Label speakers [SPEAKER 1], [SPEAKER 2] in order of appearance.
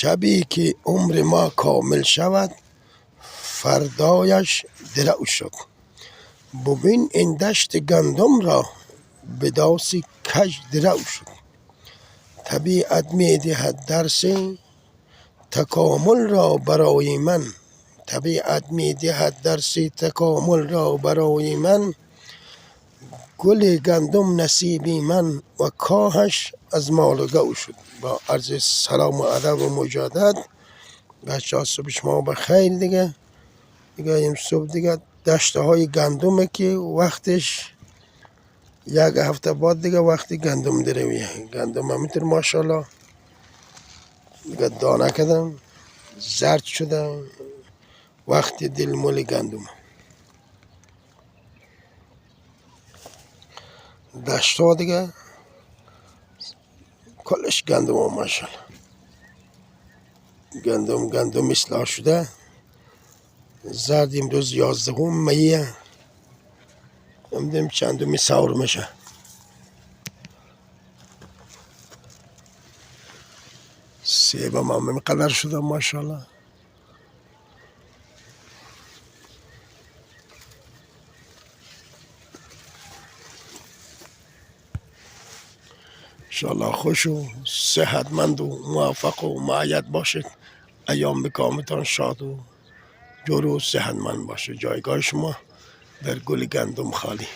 [SPEAKER 1] شبی که عمر ما کامل شود فردایش درو شد. ببین این دشت گندم را به داس کج درو شد. طبیعت می دهد درس تکامل را برای من. طبیعت می دهد درس تکامل را برای من. گل گندم نصیبی من و کاهش از مال و گو شد. با عرض سلام و ادب و مجدد بچه ها صبح شما بخیر. دیگه این صبح دیگه دشته های گندمه که وقتش یک هفته بعد دیگه وقتی گندم درویه. گندم همینطور ماشاءالله دیگه دانه کردم زرد شده. وقتی دل مول گندم دشت ها دیگه کلش گندم ها ماشاءالله. گندم اصلاح شده زرد. امروز 11 میه. نمیدونم چندمی سور میشه. سیبم هم اینقدر شده ماشاءالله. انشالله خوش و صحتمند و موفق و معید باشید. ایام بکامتان شاد و جور و صحتمند باشه. جایگاه شما در گل گندم خالی.